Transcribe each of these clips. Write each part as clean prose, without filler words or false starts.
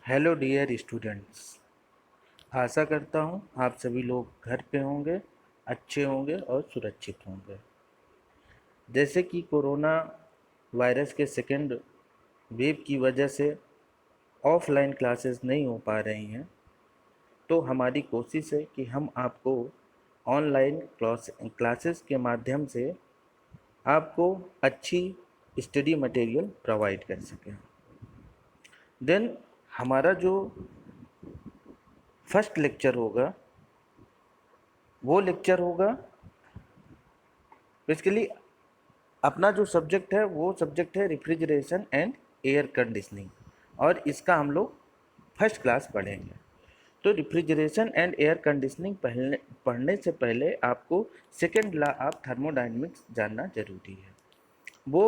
Hello dear students. आशा करता हूँ आप सभी लोग घर पे होंगे, अच्छे होंगे और सुरक्षित होंगे। जैसे कि कोरोना वायरस के सेकेंड वेव की वजह से ऑफलाइन क्लासेस नहीं हो पा रही हैं, तो हमारी कोशिश है कि हम आपको ऑनलाइन क्लासेस के माध्यम से आपको अच्छी स्टडी मटेरियल प्रोवाइड कर सकें। देन हमारा जो फर्स्ट लेक्चर होगा वो लेक्चर होगा बेसिकली अपना जो सब्जेक्ट है वो सब्जेक्ट है रेफ्रिजरेशन एंड एयर कंडीशनिंग, और इसका हम लोग फर्स्ट क्लास पढ़ेंगे। तो रेफ्रिजरेशन एंड एयर कंडीशनिंग पढ़ने से पहले आपको सेकेंड लॉ ऑफ थर्मोडायनेमिक्स जानना जरूरी है। वो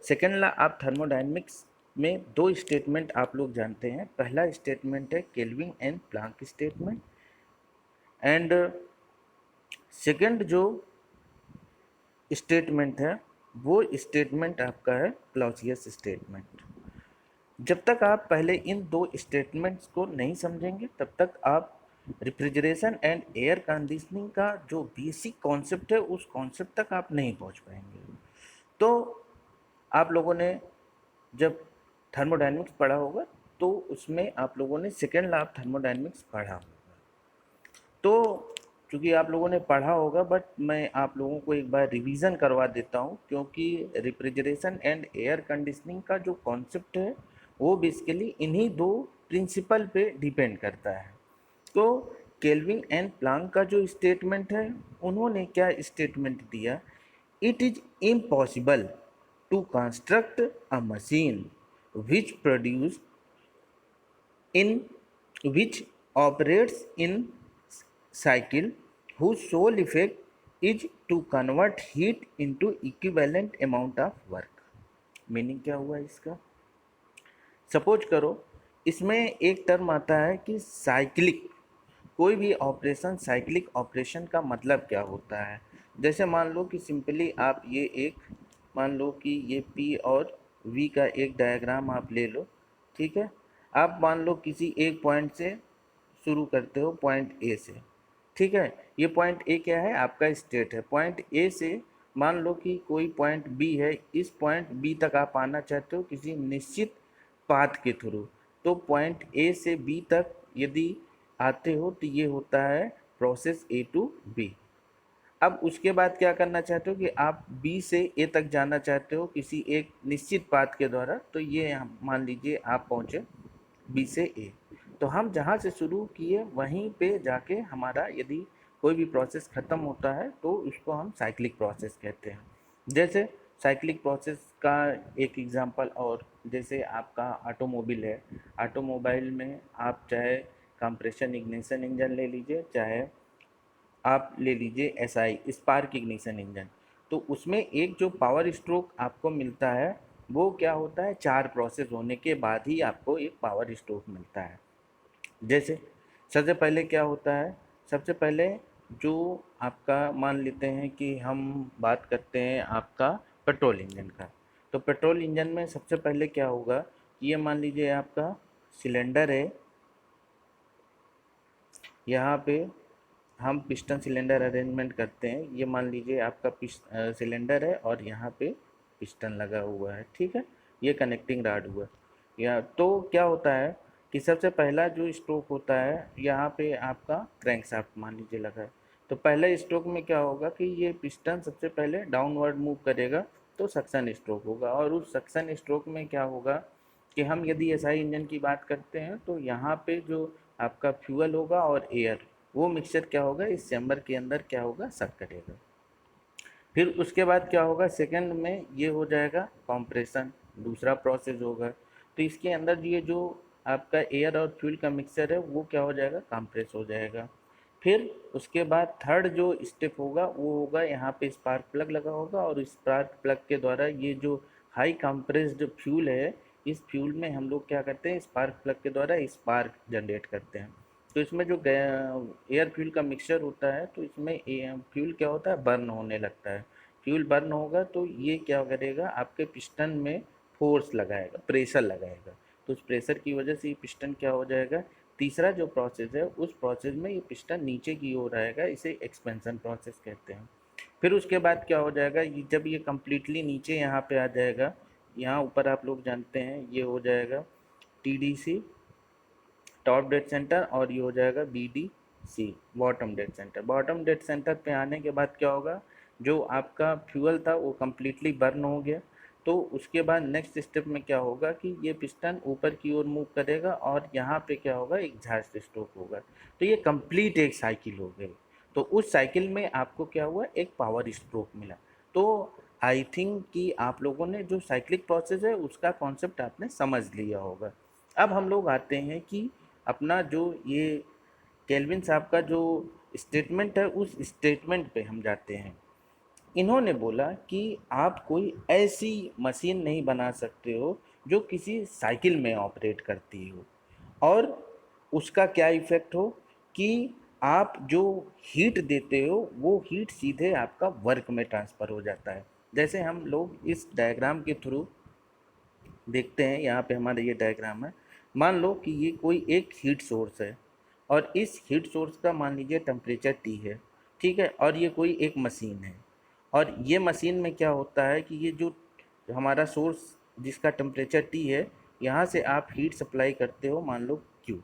सेकेंड लॉ ऑफ थर्मोडायनेमिक्स में दो स्टेटमेंट आप लोग जानते हैं। पहला स्टेटमेंट है kelvin and Planck statement, and second जो स्टेटमेंट है वो स्टेटमेंट आपका है क्लॉसियस स्टेटमेंट। जब तक आप पहले इन दो स्टेटमेंट्स को नहीं समझेंगे तब तक आप रेफ्रिजरेशन एंड एयर कंडीशनिंग का जो बेसिक कॉन्सेप्ट है उस कॉन्सेप्ट तक आप नहीं पहुंच पाएंगे। तो आप लोगों ने जब थर्मोडायनेमिक्स पढ़ा होगा तो उसमें आप लोगों ने सेकेंड लॉ ऑफ थर्मोडायनेमिक्स पढ़ा होगा। तो चूँकि आप लोगों ने पढ़ा होगा, बट मैं आप लोगों को एक बार रिवीजन करवा देता हूँ, क्योंकि रेफ्रिजरेशन एंड एयर कंडीशनिंग का जो कॉन्सेप्ट है वो बेसिकली इन्हीं दो प्रिंसिपल पे डिपेंड करता है। तो केल्विन एंड प्लांक का जो स्टेटमेंट है, उन्होंने क्या स्टेटमेंट दिया? It is impossible to construct a machine which produce in which operates in cycle whose sole effect is to convert heat into equivalent amount of work। Meaning क्या हुआ इसका? Suppose करो इसमें एक टर्म आता है कि साइक्लिक, कोई भी ऑपरेशन साइक्लिक ऑपरेशन का मतलब क्या होता है। जैसे मान लो कि सिंपली आप ये एक मान लो कि ये P और V का एक डायग्राम आप ले लो, ठीक है। आप मान लो किसी एक पॉइंट से शुरू करते हो, पॉइंट ए से, ठीक है। ये पॉइंट ए क्या है? आपका स्टेट है। पॉइंट ए से मान लो कि कोई पॉइंट बी है, इस पॉइंट बी तक आप आना चाहते हो किसी निश्चित पाथ के थ्रू। तो पॉइंट ए से बी तक यदि आते हो तो ये होता है प्रोसेस ए टू बी। अब उसके बाद क्या करना चाहते हो कि आप बी से ए तक जाना चाहते हो किसी एक निश्चित पाथ के द्वारा, तो ये मान लीजिए आप पहुँचे बी से ए। तो हम जहाँ से शुरू किए वहीं पे जाके हमारा यदि कोई भी प्रोसेस ख़त्म होता है तो उसको हम साइक्लिक प्रोसेस कहते हैं। जैसे साइक्लिक प्रोसेस का एक एग्जांपल, और जैसे आपका ऑटोमोबाइल है, ऑटोमोबाइल में आप चाहे कंप्रेशन इग्निशन इंजन ले लीजिए, चाहे आप ले लीजिए एसआई स्पार्क इग्निशन इंजन। तो उसमें एक जो पावर स्ट्रोक आपको मिलता है वो क्या होता है? चार प्रोसेस होने के बाद ही आपको एक पावर स्ट्रोक मिलता है। जैसे सबसे पहले क्या होता है? सबसे पहले जो आपका मान लेते हैं कि हम बात करते हैं आपका पेट्रोल इंजन का। तो पेट्रोल इंजन में सबसे पहले क्या होगा कि ये मान लीजिए आपका सिलेंडर है, यहाँ पे हम पिस्टन सिलेंडर अरेंजमेंट करते हैं। ये मान लीजिए आपका सिलेंडर है और यहाँ पे पिस्टन लगा हुआ है, ठीक है। ये कनेक्टिंग रॉड हुआ। या तो क्या होता है कि सबसे पहला जो स्ट्रोक होता है यहाँ पे आपका क्रैंकशाफ्ट मान लीजिए लगा है। तो पहले स्ट्रोक में क्या होगा कि ये पिस्टन सबसे पहले डाउनवर्ड मूव करेगा, तो सक्शन स्ट्रोक होगा। और उस सक्शन स्ट्रोक में क्या होगा कि हम यदि एसआई इंजन की बात करते हैं तो यहाँ पे जो आपका फ्यूल होगा और एयर, वो मिक्सचर क्या होगा इस चैम्बर के अंदर क्या होगा? सक करेगा। फिर उसके बाद क्या होगा? सेकंड में ये हो जाएगा कंप्रेशन, दूसरा प्रोसेस होगा। तो इसके अंदर ये जो आपका एयर और फ्यूल का मिक्सचर है वो क्या हो जाएगा? कंप्रेस हो जाएगा। फिर उसके बाद थर्ड जो स्टेप होगा वो होगा यहाँ पे स्पार्क प्लग लगा होगा, और स्पार्क प्लग के द्वारा ये जो हाई कंप्रेस्ड फ्यूल है, इस फ्यूल में हम लोग क्या करते हैं? स्पार्क प्लग के द्वारा स्पार्क जनरेट करते हैं। तो इसमें जो एयर फ्यूल का मिक्सचर होता है तो इसमें फ्यूल क्या होता है? बर्न होने लगता है। फ्यूल बर्न होगा तो ये क्या करेगा? आपके पिस्टन में फोर्स लगाएगा, प्रेशर लगाएगा। तो उस प्रेशर की वजह से ये पिस्टन क्या हो जाएगा, तीसरा जो प्रोसेस है उस प्रोसेस में ये पिस्टन नीचे की ओर आएगा, इसे एक्सपेंशन प्रोसेस कहते हैं। फिर उसके बाद क्या हो जाएगा, ये जब ये कम्प्लीटली नीचे यहाँ पे आ जाएगा, यहाँ ऊपर आप लोग जानते हैं ये हो जाएगा TDC टॉप डेड सेंटर, और ये हो जाएगा BDC bottom dead centre. Bottom dead centre पे आने के बाद क्या होगा, जो आपका फ्यूल था वो कम्प्लीटली बर्न हो गया। तो उसके बाद नेक्स्ट स्टेप में क्या होगा कि ये पिस्टन ऊपर की ओर मूव करेगा और यहाँ पे क्या होगा, एग्जॉस्ट स्ट्रोक होगा। तो ये कंप्लीट एक साइकिल हो गई। तो उस साइकिल में आपको क्या हुआ, एक पावर स्ट्रोक मिला। तो आई थिंक कि आप लोगों ने जो साइक्लिक प्रोसेस है उसका कॉन्सेप्ट आपने समझ लिया होगा। अब हम लोग आते हैं कि अपना जो ये केल्विन साहब का जो स्टेटमेंट है उस स्टेटमेंट पे हम जाते हैं। इन्होंने बोला कि आप कोई ऐसी मशीन नहीं बना सकते हो जो किसी साइकिल में ऑपरेट करती हो और उसका क्या इफ़ेक्ट हो कि आप जो हीट देते हो वो हीट सीधे आपका वर्क में ट्रांसफ़र हो जाता है। जैसे हम लोग इस डायग्राम के थ्रू देखते हैं, यहाँ पे हमारा ये डायग्राम है। मान लो कि ये कोई एक हीट सोर्स है और इस हीट सोर्स का मान लीजिए टेम्परेचर T है, ठीक है, और ये कोई एक मशीन है। और ये मशीन में क्या होता है कि ये जो हमारा सोर्स जिसका टेम्परेचर T है, यहाँ से आप हीट सप्लाई करते हो मान लो Q।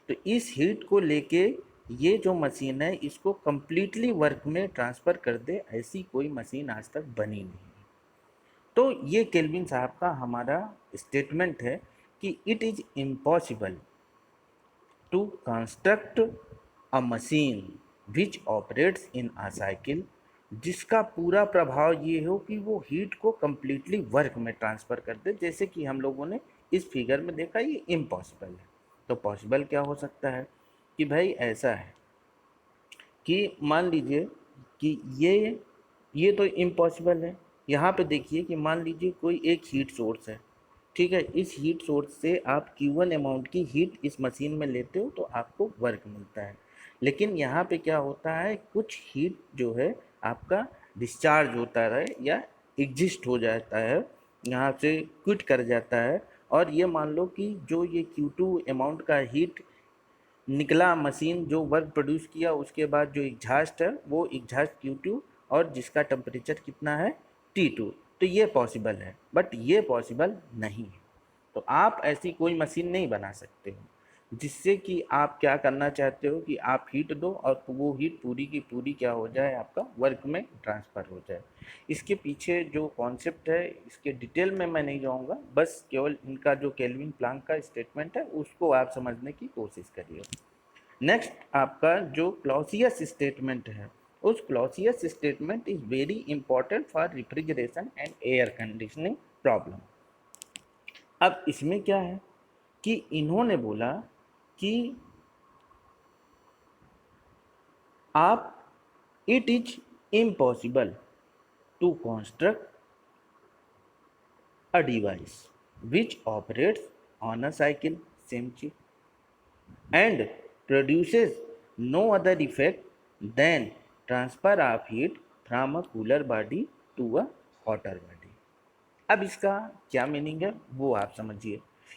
तो इस हीट को लेके ये जो मशीन है इसको कम्प्लीटली वर्क में ट्रांसफ़र कर दे, ऐसी कोई मशीन आज तक बनी नहीं। तो ये केल्विन साहब का हमारा स्टेटमेंट है कि it is impossible to construct a machine which operates in a cycle जिसका पूरा प्रभाव ये हो कि वो हीट को कम्प्लीटली वर्क में ट्रांसफ़र कर दे। जैसे कि हम लोगों ने इस फिगर में देखा, ये इम्पॉसिबल है। तो पॉसिबल क्या हो सकता है कि भाई ऐसा है कि मान लीजिए कि ये तो इम्पॉसिबल है। यहाँ पे देखिए कि मान लीजिए कोई एक हीट सोर्स है, ठीक है, इस हीट सोर्स से आप Q1 अमाउंट की हीट इस मशीन में लेते हो तो आपको वर्क मिलता है। लेकिन यहाँ पे क्या होता है, कुछ हीट जो है आपका डिस्चार्ज होता है या एग्जिस्ट हो जाता है, यहाँ से क्विट कर जाता है। और ये मान लो कि जो ये Q2 अमाउंट का हीट निकला, मशीन जो वर्क प्रोड्यूस किया, उसके बाद जो एग्जॉस्ट है वो एग्जॉस्ट Q2 और जिसका टेम्परेचर कितना है T2। तो ये पॉसिबल है, बट ये पॉसिबल नहीं है। तो आप ऐसी कोई मशीन नहीं बना सकते हो जिससे कि आप क्या करना चाहते हो कि आप हीट दो और वो हीट पूरी की पूरी क्या हो जाए, आपका वर्क में ट्रांसफ़र हो जाए। इसके पीछे जो कॉन्सेप्ट है इसके डिटेल में मैं नहीं जाऊंगा, बस केवल इनका जो केल्विन प्लैंक का स्टेटमेंट है उसको आप समझने की कोशिश करिए। नेक्स्ट आपका जो क्लॉसियस स्टेटमेंट है, उस Clausius statement is very important for refrigeration and air conditioning problem. अब इसमें क्या है कि इन्होंने बोला कि आप it is impossible to construct a device which operates on a cycle, same chip, and produces no other effect than transfer of heat from a cooler body to a hotter body। अब इसका क्या meaning है वो आप समझिए,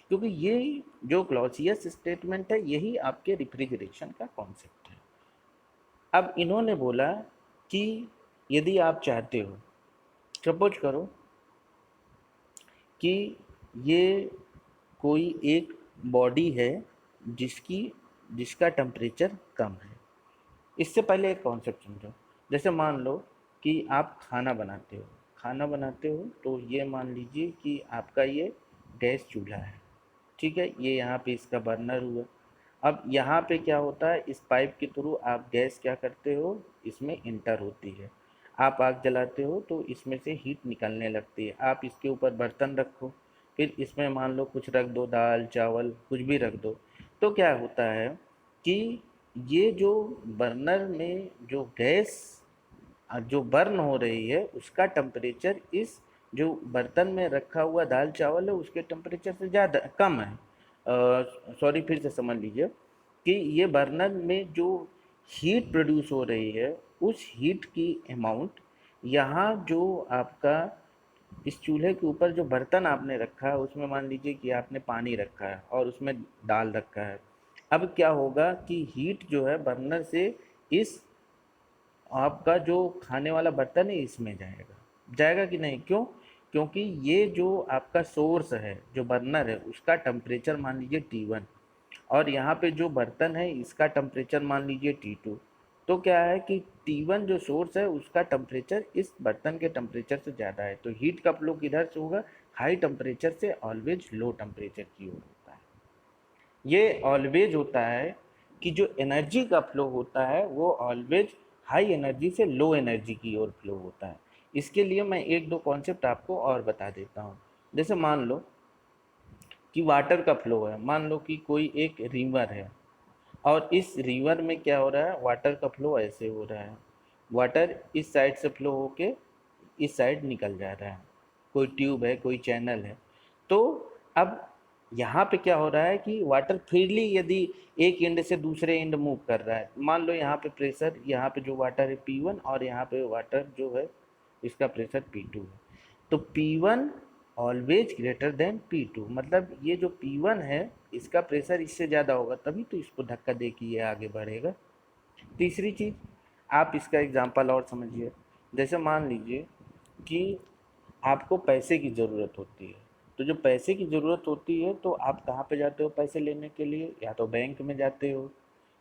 क्योंकि ये जो क्लॉसियस स्टेटमेंट है यही आपके रिफ्रिजरेशन का कॉन्सेप्ट है। अब इन्होंने बोला कि यदि आप चाहते हो, सपोज करो कि ये कोई एक बॉडी है जिसकी जिसका टेम्परेचर कम है। इससे पहले एक कॉन्सेप्ट समझो। जैसे मान लो कि आप खाना बनाते हो तो ये मान लीजिए कि आपका ये गैस चूल्हा है, ठीक है, ये यहाँ पे इसका बर्नर हुआ। अब यहाँ पे क्या होता है, इस पाइप के थ्रू आप गैस क्या करते हो, इसमें इंटर होती है। आप आग जलाते हो तो इसमें से हीट निकलने लगती है। आप इसके ऊपर बर्तन रखो, फिर इसमें मान लो कुछ रख दो, दाल चावल कुछ भी रख दो। तो क्या होता है कि ये जो बर्नर में जो गैस जो बर्न हो रही है उसका टेम्परेचर इस जो बर्तन में रखा हुआ दाल चावल है उसके टेम्परेचर से ज़्यादा कम है। सॉरी, फिर से समझ लीजिए कि ये बर्नर में जो हीट प्रोड्यूस हो रही है उस हीट की अमाउंट यहाँ जो आपका इस चूल्हे के ऊपर जो बर्तन आपने रखा है उसमें मान लीजिए कि आपने पानी रखा है और उसमें दाल रखा है। अब क्या होगा कि हीट जो है बर्नर से इस आपका जो खाने वाला बर्तन है इसमें जाएगा, जाएगा कि नहीं? क्यों? क्योंकि ये जो आपका सोर्स है, जो बर्नर है, उसका टेम्परेचर मान लीजिए T1 और यहाँ पे जो बर्तन है इसका टेम्परेचर मान लीजिए T2। तो क्या है कि T1 जो सोर्स है उसका टेम्परेचर इस बर्तन के टेम्परेचर से ज़्यादा है, तो हीट का फ्लो किधर से होगा? हाई टेम्परेचर से ऑलवेज लो टेम्परेचर की ओर होता है। ये ऑलवेज होता है कि जो एनर्जी का फ्लो होता है वो ऑलवेज हाई एनर्जी से लो एनर्जी की ओर फ्लो होता है। इसके लिए मैं एक दो कॉन्सेप्ट आपको और बता देता हूँ। जैसे मान लो कि वाटर का फ्लो है, मान लो कि कोई एक रिवर है और इस रिवर में क्या हो रहा है, वाटर का फ्लो ऐसे हो रहा है, वाटर इस साइड से फ्लो होके इस साइड निकल जा रहा है, कोई ट्यूब है, कोई चैनल है। तो अब यहाँ पे क्या हो रहा है कि वाटर फ्रीली यदि एक एंड से दूसरे एंड मूव कर रहा है, मान लो यहाँ पे प्रेशर, यहाँ पे जो वाटर है P1 और यहाँ पे वाटर जो है इसका प्रेशर P2 है, तो P1 always greater than P2, मतलब ये जो P1 है इसका प्रेशर इससे ज़्यादा होगा तभी तो इसको धक्का दे के ये आगे बढ़ेगा। तीसरी चीज़, आप इसका एग्जांपल और समझिए। जैसे मान लीजिए कि आपको पैसे की ज़रूरत होती है, तो जो पैसे की ज़रूरत होती है तो आप कहाँ पे जाते हो पैसे लेने के लिए? या तो बैंक में जाते हो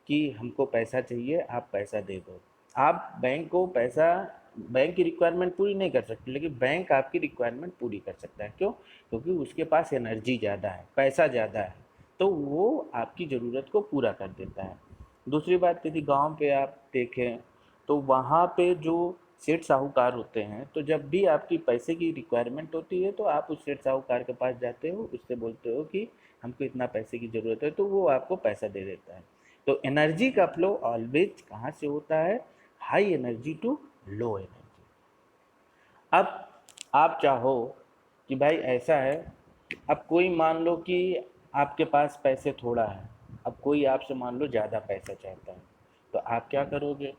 कि हमको पैसा चाहिए, आप पैसा दे दो। आप बैंक को पैसा, बैंक की रिक्वायरमेंट पूरी नहीं कर सकते, लेकिन बैंक आपकी रिक्वायरमेंट पूरी कर सकता है। क्यों? क्योंकि उसके पास एनर्जी ज़्यादा है, पैसा ज़्यादा है, तो वो आपकी ज़रूरत को पूरा कर देता है। दूसरी बात, यदि गांव पे आप देखें तो वहाँ पे जो सेठ साहूकार होते हैं, तो जब भी आपकी पैसे की रिक्वायरमेंट होती है तो आप उस सेठ साहूकार के पास जाते हो, उससे बोलते हो कि हमको इतना पैसे की ज़रूरत है, तो वो आपको पैसा दे देता है। तो एनर्जी का फ्लो ऑलवेज कहाँ से होता है? High energy to low energy. अब आप चाहो कि भाई ऐसा है, अब कोई मान लो कि आपके पास पैसे थोड़ा है, अब कोई आपसे मान लो ज़्यादा पैसा चाहता है, तो आप क्या करोगे?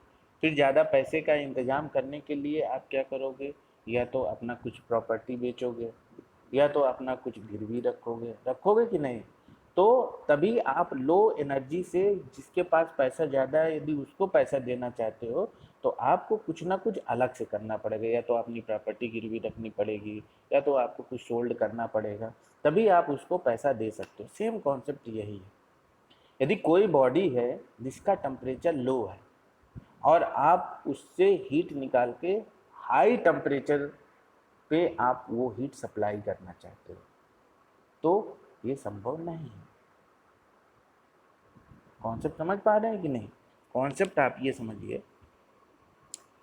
फिर ज़्यादा पैसे का इंतज़ाम करने के लिए आप क्या करोगे? या तो अपना कुछ प्रॉपर्टी बेचोगे या तो अपना कुछ गिरवी रखोगे, रखोगे कि नहीं? तो तभी आप लो एनर्जी से जिसके पास पैसा ज़्यादा है यदि उसको पैसा देना चाहते हो तो आपको कुछ ना कुछ अलग से करना पड़ेगा, या तो अपनी प्रॉपर्टी गिरवी रखनी पड़ेगी या तो आपको कुछ सोल्ड करना पड़ेगा, तभी आप उसको पैसा दे सकते हो। सेम कॉन्सेप्ट यही है। यदि कोई बॉडी है जिसका टेम्परेचर लो है और आप उससे हीट निकाल के हाई टेम्परेचर पे आप वो हीट सप्लाई करना चाहते हो, तो ये संभव नहीं है। कॉन्सेप्ट समझ पा रहे हैं कि नहीं? कॉन्सेप्ट आप ये समझिए।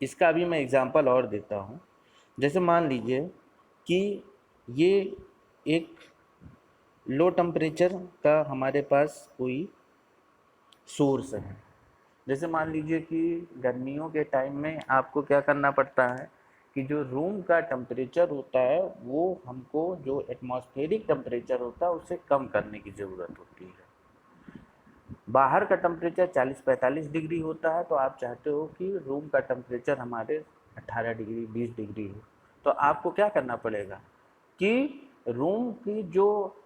इसका अभी मैं एग्जांपल और देता हूँ। जैसे मान लीजिए कि ये एक लो टेम्परेचर का हमारे पास कोई सोर्स है। जैसे मान लीजिए कि गर्मियों के टाइम में आपको क्या करना पड़ता है कि जो रूम का टेम्परेचर होता है वो हमको जो एटमॉस्फेरिक टेम्परेचर होता है उससे कम करने की ज़रूरत होती है। बाहर का टेम्परेचर 40-45 डिग्री होता है, तो आप चाहते हो कि रूम का टेम्परेचर हमारे 18 डिग्री 20 डिग्री हो, तो आपको क्या करना पड़ेगा कि रूम की जो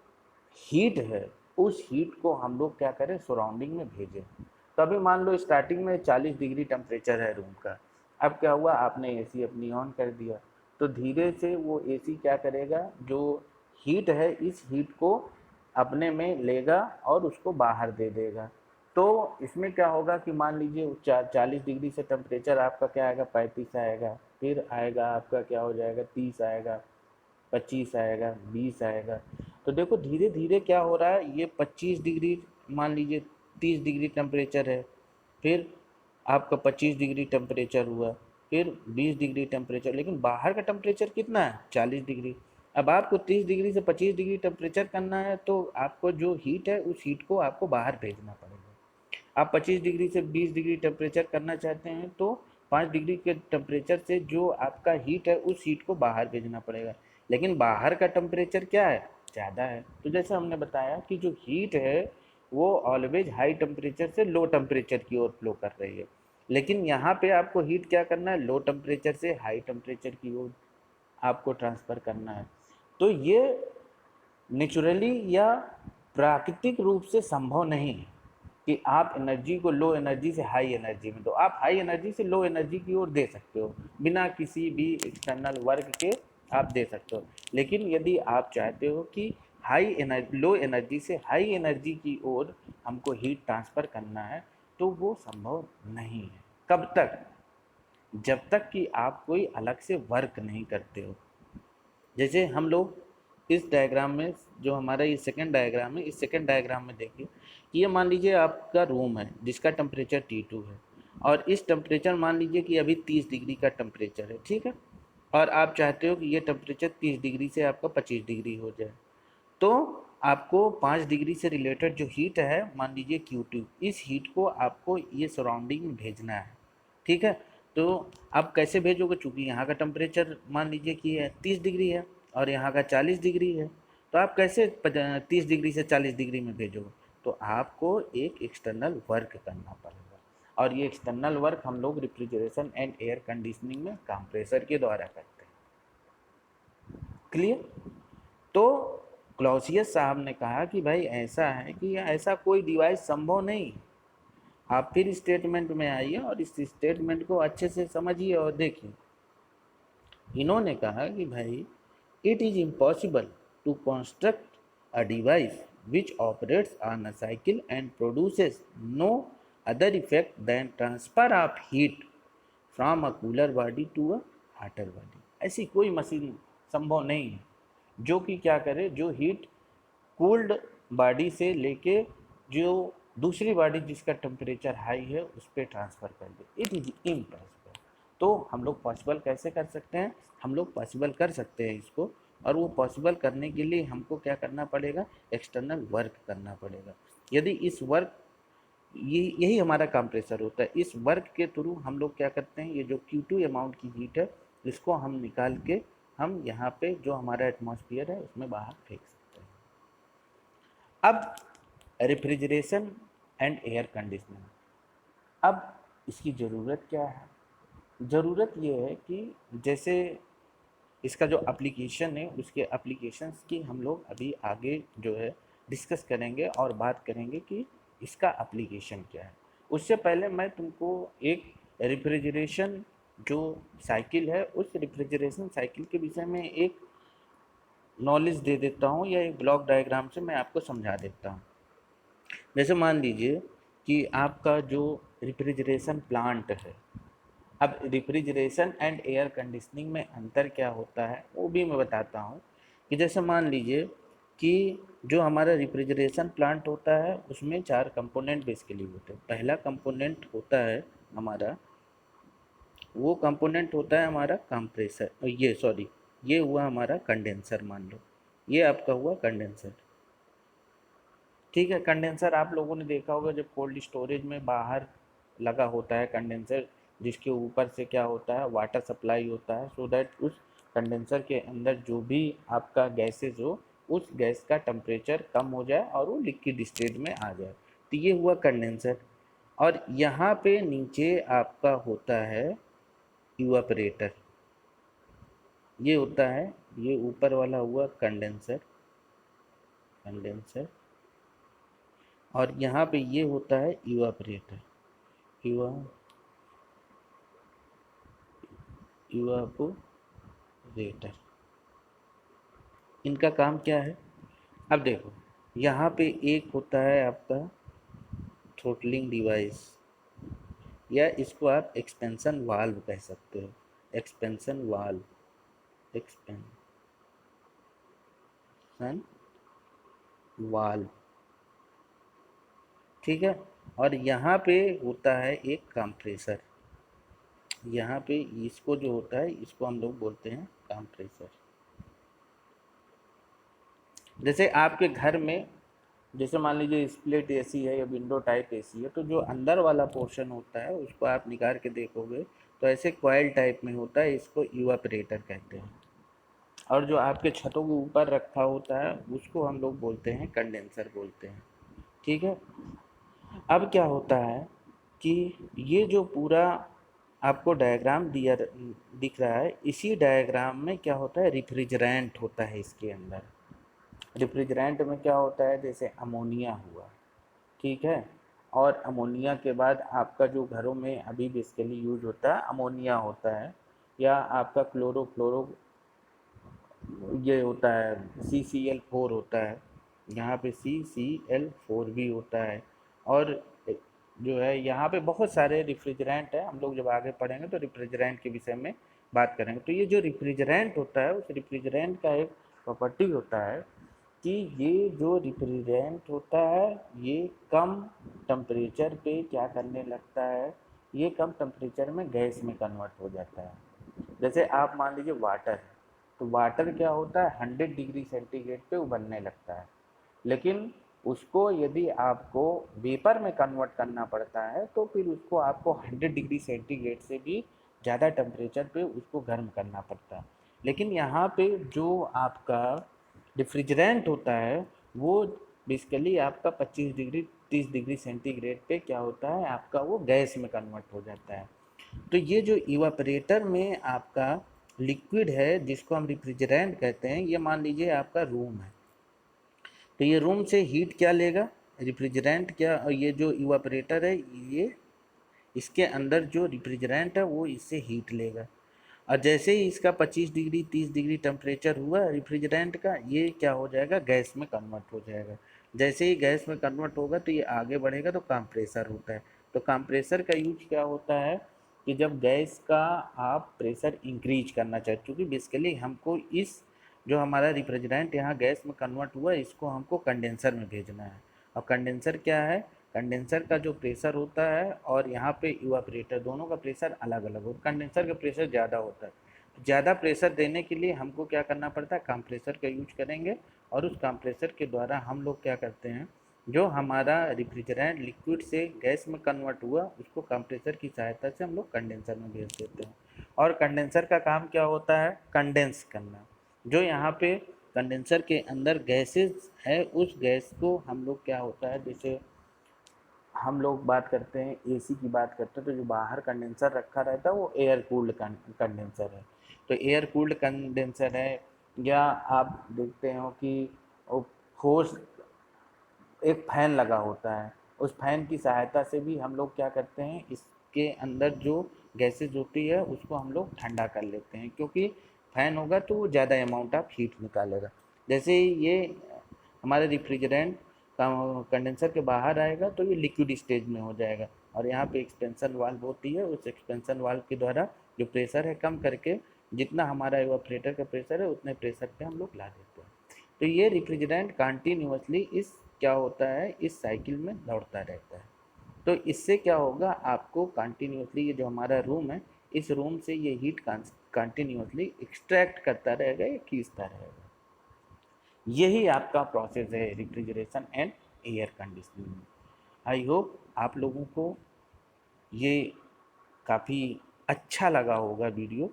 हीट है उस हीट को हम लोग क्या करें, सराउंडिंग में भेजें। तो अभी मान लो स्टार्टिंग में 40 डिग्री टेम्परेचर है रूम का, अब क्या हुआ, आपने एसी अपनी ऑन कर दिया, तो धीरे से वो एसी क्या करेगा, जो हीट है इस हीट को अपने में लेगा और उसको बाहर दे देगा। तो इसमें क्या होगा कि मान लीजिए 40 डिग्री से टेम्परेचर आपका क्या आएगा, 35 आएगा, फिर आएगा आपका क्या हो जाएगा, 30 आएगा, 25 आएगा, 20 आएगा। तो देखो धीरे धीरे क्या हो रहा है, ये 25 डिग्री, मान लीजिए 30 डिग्री टेम्परेचर है, फिर आपका 25 डिग्री टेम्परेचर हुआ, फिर 20 डिग्री टेम्परेचर, लेकिन बाहर का टेम्परेचर कितना है, 40 डिग्री। अब आपको 30 डिग्री से 25 डिग्री टेम्परेचर करना है, तो आपको जो हीट है उस हीट को आपको बाहर भेजना पड़ेगा। आप 25 डिग्री से 20 डिग्री टेम्परेचर करना चाहते हैं तो 5 डिग्री के टेम्परेचर से जो आपका हीट है उस हीट को बाहर भेजना पड़ेगा, लेकिन बाहर का टेम्परेचर क्या है, ज़्यादा है। तो जैसे हमने बताया कि जो हीट है वो ऑलवेज हाई टेम्परेचर से लो टेम्परेचर की ओर फ्लो कर रही है, लेकिन यहाँ पे आपको हीट क्या करना है, लो टेम्परेचर से हाई टेम्परेचर की ओर। आपको ट्रांसफ़र करना है। तो ये नेचुरली या प्राकृतिक रूप से संभव नहीं है कि आप एनर्जी को लो एनर्जी से हाई एनर्जी में दो। आप हाई एनर्जी से लो एनर्जी की ओर दे सकते हो, बिना किसी भी एक्सटर्नल वर्क के आप दे सकते हो। लेकिन यदि आप चाहते हो कि लो एनर्जी से हाई एनर्जी की ओर हमको हीट ट्रांसफ़र करना है, तो वो संभव नहीं है। कब तक? जब तक कि आप कोई अलग से वर्क नहीं करते हो। जैसे हम लोग इस डायग्राम में, जो हमारा ये सेकंड डायग्राम है, इस सेकंड डायग्राम में देखिए कि ये मान लीजिए आपका रूम है जिसका टेम्परेचर T2 है, और इस टेम्परेचर मान लीजिए कि अभी 30 डिग्री का टेम्परेचर है, ठीक है। और आप चाहते हो कि ये टेम्परेचर 30 डिग्री से आपका 25 डिग्री हो जाए, तो आपको 5 डिग्री से रिलेटेड जो हीट है, मान लीजिए Q2, इस हीट को आपको ये सराउंडिंग में भेजना है, ठीक है। तो आप कैसे भेजोगे? चूँकि यहाँ का टेम्परेचर मान लीजिए कि 30 डिग्री है और यहाँ का 40 डिग्री है, तो आप कैसे 30 डिग्री से 40 डिग्री में भेजोगे? तो आपको एक एक्सटर्नल वर्क करना पड़ेगा, और ये एक्सटर्नल वर्क हम लोग रेफ्रिजरेशन एंड एयर कंडीशनिंग में कंप्रेसर के द्वारा करते हैं। क्लियर? तो क्लॉसियस साहब ने कहा कि भाई ऐसा है कि ऐसा कोई डिवाइस संभव नहीं। आप फिर स्टेटमेंट में आइए और इस स्टेटमेंट को अच्छे से समझिए और देखिए। इन्होंने कहा कि भाई it is impossible to construct a device which operates on a cycle and produces no other effect then transfer of heat from a cooler body to a hotter body. ऐसी कोई मशीन संभव नहीं है जो कि क्या करे, जो हीट कूल्ड बॉडी से लेके जो दूसरी बॉडी जिसका टेम्परेचर हाई है उस पर ट्रांसफ़र कर दे। It is impossible. तो हम लोग पॉसिबल कैसे कर सकते हैं? हम लोग पॉसिबल कर सकते हैं इसको, और वो पॉसिबल करने के लिए हमको क्या करना पड़ेगा? एक्सटर्नल वर्क करना पड़ेगा। यदि इस वर्क, यही हमारा कंप्रेसर होता है, इस वर्क के थ्रू हम लोग क्या करते हैं, ये जो Q2 अमाउंट की हीट है इसको हम निकाल के हम यहाँ पे जो हमारा एटमॉस्फेयर है उसमें बाहर फेंक सकते हैं। अब रेफ्रिजरेशन एंड एयर कंडीशनिंग, अब इसकी ज़रूरत क्या है? ज़रूरत ये है कि जैसे इसका जो एप्लीकेशन है, उसके एप्लीकेशंस की हम लोग अभी आगे जो है डिस्कस करेंगे और बात करेंगे कि इसका एप्लीकेशन क्या है। उससे पहले मैं तुमको एक रेफ्रिजरेशन जो साइकिल है, उस रेफ्रिजरेशन साइकिल के विषय में एक नॉलेज दे देता हूँ, या एक ब्लॉक डायग्राम से मैं आपको समझा देता हूँ। जैसे मान लीजिए कि आपका जो रेफ्रिजरेशन प्लांट है, अब रेफ्रिजरेशन एंड एयर कंडीशनिंग में अंतर क्या होता है वो भी मैं बताता हूँ। कि जैसे मान लीजिए कि जो हमारा रेफ्रिजरेशन प्लांट होता है उसमें 4 कंपोनेंट बेसिकली होते हैं। पहला कंपोनेंट होता है हमारा, वो कंपोनेंट होता है हमारा कंप्रेसर, ये हुआ हमारा कंडेंसर, मान लो ये आपका हुआ कंडेंसर, ठीक है। कंडेंसर आप लोगों ने देखा होगा जब कोल्ड स्टोरेज में बाहर लगा होता है कंडेंसर, जिसके ऊपर से क्या होता है, वाटर सप्लाई होता है, सो दैट उस कंडेंसर के अंदर जो भी आपका गैसेज हो, उस गैस का टेम्परेचर कम हो जाए और वो लिक्विड स्टेट में आ जाए। तो ये हुआ कंडेंसर। और यहाँ पे नीचे आपका होता है इवापरेटर, ये होता है, ये ऊपर वाला हुआ कंडेंसर, और यहाँ पे ये होता है इवापरेटर, इवापोरेटर। इनका काम क्या है? अब देखो, यहाँ पे एक होता है आपका थ्रोटलिंग डिवाइस, या इसको आप एक्सपेंशन वाल्व कह सकते हो। एक्सपेंशन वाल्व, ठीक है। और यहाँ पे होता है एक कंप्रेसर, यहाँ पे इसको जो होता है इसको हम लोग बोलते हैं कंप्रेसर। जैसे आपके घर में, जैसे मान लीजिए स्प्लिट एसी है या विंडो टाइप एसी है, तो जो अंदर वाला पोर्शन होता है उसको आप निकाल के देखोगे तो ऐसे कॉइल टाइप में होता है, इसको इवापरेटर कहते हैं। और जो आपके छतों के ऊपर रखा होता है उसको हम लोग बोलते हैं कंडेंसर बोलते हैं, ठीक है। अब क्या होता है कि ये जो पूरा आपको डायग्राम दिख रहा है, इसी डायग्राम में क्या होता है, रिफ्रिजरेंट होता है इसके अंदर। रिफ्रिजरेंट में क्या होता है, जैसे अमोनिया हुआ, ठीक है, और अमोनिया के बाद आपका जो घरों में अभी बेसिकली यूज होता है अमोनिया होता है, या आपका क्लोरो ये होता है CCl4 होता है, यहाँ पे CCl4 भी होता है। और जो है यहाँ पे बहुत सारे रिफ्रिजरेंट है, हम लोग जब आगे पढ़ेंगे तो रिफ्रिजरेंट के विषय में बात करेंगे। तो ये जो रिफ्रिजरेंट होता है, उस रिफ्रिजरेंट का एक प्रॉपर्टी होता है कि ये जो रिफ्रिजरेंट होता है ये कम टेम्परेचर पे क्या करने लगता है, ये कम टेम्परेचर में गैस में कन्वर्ट हो जाता है। जैसे आप मान लीजिए वाटर है, तो वाटर क्या होता है 100 डिग्री सेंटीग्रेड पे उबलने लगता है, लेकिन उसको यदि आपको वेपर में कन्वर्ट करना पड़ता है तो फिर उसको आपको 100 डिग्री सेंटीग्रेड से भी ज़्यादा टेम्परेचर पे उसको गर्म करना पड़ता है। लेकिन यहाँ पे जो आपका रेफ्रिजरेंट होता है वो बेसिकली आपका 25 डिग्री 30 डिग्री सेंटीग्रेड पे क्या होता है, आपका वो गैस में कन्वर्ट हो जाता है। तो ये जो इवापरेटर में आपका लिक्विड है जिसको हम रेफ्रिजरेंट कहते हैं, ये मान लीजिए आपका रूम है, तो ये रूम से हीट क्या लेगा, रेफ्रिजरेंट क्या, और ये जो इवापरेटर है ये इसके अंदर जो रेफ्रिजरेंट है वो इससे हीट लेगा, और जैसे ही इसका 25 डिग्री 30 डिग्री टेम्परेचर हुआ रेफ्रिजरेंट का, ये क्या हो जाएगा, गैस में कन्वर्ट हो जाएगा। जैसे ही गैस में कन्वर्ट होगा तो ये आगे बढ़ेगा, तो कंप्रेसर होता है। तो कंप्रेसर का यूज क्या होता है कि जब गैस का आप प्रेशर इंक्रीज करना चाहते, क्योंकि बेसिकली हमको इस जो हमारा रिफ्रिजरेंट यहाँ गैस में कन्वर्ट हुआ इसको हमको कंडेंसर में भेजना है। और कंडेंसर क्या है, कंडेंसर का जो प्रेशर होता है और यहाँ पे इवापरेटर, दोनों का प्रेशर अलग अलग होता है। कंडेंसर का प्रेशर ज़्यादा होता है, तो ज़्यादा प्रेशर देने के लिए हमको क्या करना पड़ता है, कंप्रेसर का यूज करेंगे, और उस कंप्रेसर के द्वारा हम लोग क्या करते हैं, जो हमारा रेफ्रिजरेंट लिक्विड से गैस में कन्वर्ट हुआ उसको कंप्रेसर की सहायता से हम लोग कंडेंसर में भेज देते हैं। और कंडेंसर का काम क्या होता है, कंडेंस करना। जो यहाँ पे कंडेंसर के अंदर गैसेस है, उस गैस को हम लोग क्या होता है, जैसे हम लोग बात करते हैं एसी की बात करते हैं, तो जो बाहर कंडेंसर रखा रहता है वो एयर कूल्ड कंडेंसर है। तो एयर कूल्ड कंडेंसर है, या आप देखते हो कि फोर्स एक फैन लगा होता है, उस फैन की सहायता से भी हम लोग क्या करते हैं, इसके अंदर जो गैसेज होती है उसको हम लोग ठंडा कर लेते हैं, क्योंकि फैन होगा तो वो ज़्यादा अमाउंट ऑफ हीट निकालेगा। जैसे ही ये हमारे रिफ्रिजरेंट कंडेंसर के बाहर आएगा तो ये लिक्विड स्टेज में हो जाएगा, और यहाँ पे एक्सपेंशन वाल्व होती है, उस एक्सपेंशन वाल्व के द्वारा जो प्रेशर है कम करके जितना हमारा इवापरेटर का प्रेशर है उतने प्रेशर पे हम लोग ला देते हैं। तो ये रिफ्रिजरेंट कंटिन्यूअसली इस क्या होता है, इस साइकिल में दौड़ता रहता है। तो इससे क्या होगा, आपको कंटिन्यूअसली ये जो हमारा रूम है, इस रूम से ये हीट कंटिन्यूअसली एक्सट्रैक्ट करता रहेगा या खींचता रहेगा। यही आपका प्रोसेस है refrigeration and air conditioning. I hope आप लोगों को ये काफ़ी अच्छा लगा होगा वीडियो।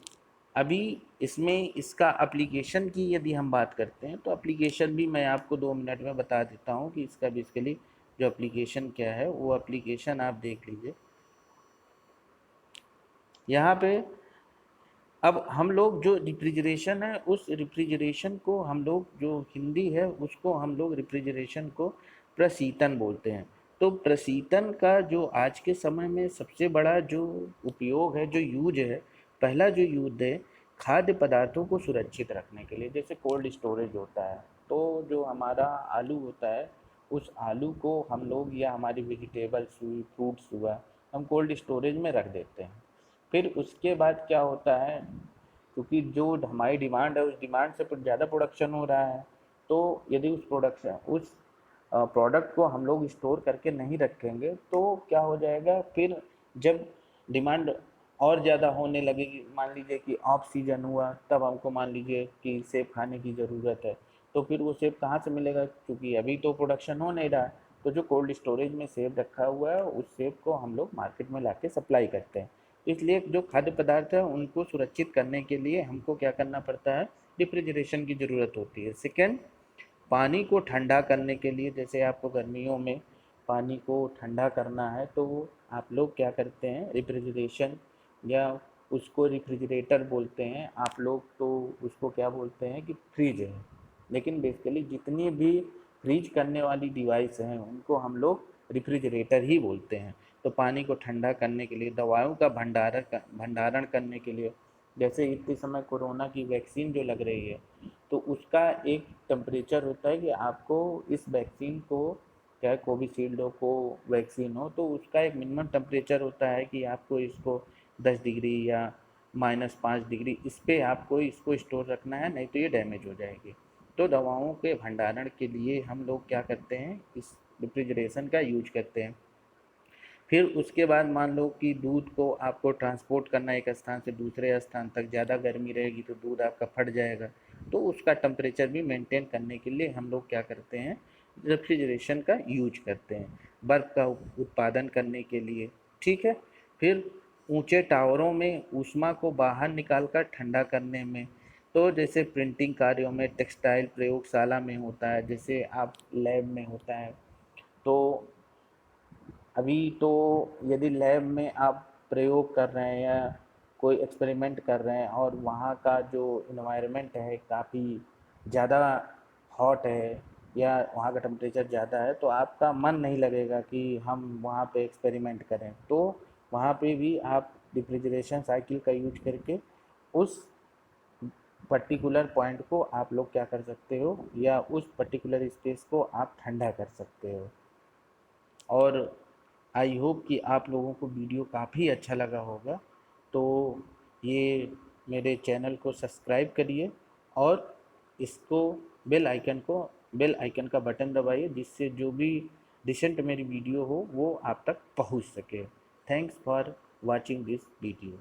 अभी इसमें इसका एप्लीकेशन की यदि हम बात करते हैं तो एप्लीकेशन भी मैं आपको 2 मिनट में बता देता हूँ कि इसका बेसिकली जो एप्लीकेशन क्या है, वो एप्लीकेशन आप देख लीजिए यहाँ पे। अब हम लोग जो रेफ्रिजरेशन है, उस रेफ्रिजरेशन को हम लोग, जो हिंदी है उसको हम लोग रेफ्रिजरेशन को प्रशीतन बोलते हैं। तो प्रशीतन का जो आज के समय में सबसे बड़ा जो उपयोग है, जो यूज है, पहला जो यूज है खाद्य पदार्थों को सुरक्षित रखने के लिए, जैसे कोल्ड स्टोरेज होता है। तो जो हमारा आलू होता है, उस आलू को हम लोग या हमारी वेजिटेबल्स हुई, फ्रूट्स हुआ, हम कोल्ड स्टोरेज में रख देते हैं। फिर उसके बाद क्या होता है, क्योंकि जो हमारी डिमांड है उस डिमांड से ज़्यादा प्रोडक्शन हो रहा है, तो यदि उस प्रोडक्ट को हम लोग स्टोर करके नहीं रखेंगे तो क्या हो जाएगा, फिर जब डिमांड और ज़्यादा होने लगेगी, मान लीजिए कि ऑफ सीजन हुआ, तब हमको मान लीजिए कि सेब खाने की ज़रूरत है, तो फिर वो सेब कहाँ से मिलेगा, क्योंकि अभी तो प्रोडक्शन हो नहीं रहा है। तो जो कोल्ड स्टोरेज में सेब रखा हुआ है उस सेब को हम लोग मार्केट में ला सप्लाई करते हैं। इसलिए जो खाद्य पदार्थ है उनको सुरक्षित करने के लिए हमको क्या करना पड़ता है, रेफ्रिजरेशन की ज़रूरत होती है। सेकेंड, पानी को ठंडा करने के लिए, जैसे आपको गर्मियों में पानी को ठंडा करना है तो आप लोग क्या करते हैं, रेफ्रिजरेशन या उसको रेफ्रिजरेटर बोलते हैं, आप लोग तो उसको क्या बोलते हैं कि फ्रिज है, लेकिन बेसिकली जितनी भी फ्रीज करने वाली डिवाइस हैं उनको हम लोग रेफ्रिजरेटर ही बोलते हैं। तो पानी को ठंडा करने के लिए, दवाओं का भंडारण करने के लिए, जैसे इतने समय कोरोना की वैक्सीन जो लग रही है, तो उसका एक टेम्परेचर होता है कि आपको इस वैक्सीन को, चाहे कोविशील्ड हो, को वैक्सीन हो, तो उसका एक मिनिमम टेम्परेचर होता है कि आपको इसको 10 डिग्री या -5 डिग्री इस पे आपको इसको स्टोर रखना है, नहीं तो ये डैमेज हो जाएगी। तो दवाओं के भंडारण के लिए हम लोग क्या करते हैं, इस रेफ्रिजरेशन का यूज करते हैं। फिर उसके बाद मान लो कि दूध को आपको ट्रांसपोर्ट करना एक स्थान से दूसरे स्थान तक, ज़्यादा गर्मी रहेगी तो दूध आपका फट जाएगा, तो उसका टेम्परेचर भी मेंटेन करने के लिए हम लोग क्या करते हैं, रेफ्रिजरेशन का यूज करते हैं, बर्फ़ का उत्पादन करने के लिए। ठीक है। फिर ऊंचे टावरों में ऊष्मा को बाहर निकाल कर ठंडा करने में, तो जैसे प्रिंटिंग कार्यों में, टेक्सटाइल प्रयोगशाला में होता है, जैसे आप लैब में होता है, तो अभी तो यदि लैब में आप प्रयोग कर रहे हैं या कोई एक्सपेरिमेंट कर रहे हैं और वहाँ का जो इन्वायरमेंट है काफ़ी ज़्यादा हॉट है या वहाँ का टेम्परेचर ज़्यादा है, तो आपका मन नहीं लगेगा कि हम वहाँ पे एक्सपेरिमेंट करें। तो वहाँ पे भी आप रेफ्रिजरेशन साइकिल का यूज करके उस पर्टिकुलर पॉइंट को आप लोग क्या कर सकते हो, या उस पर्टिकुलर स्पेस को आप ठंडा कर सकते हो। और आई होप कि आप लोगों को वीडियो काफ़ी अच्छा लगा होगा। तो ये मेरे चैनल को सब्सक्राइब करिए और इसको बेल आइकन का बटन दबाइए, जिससे जो भी रिसेंट मेरी वीडियो हो वो आप तक पहुंच सके। Thanks for watching this video.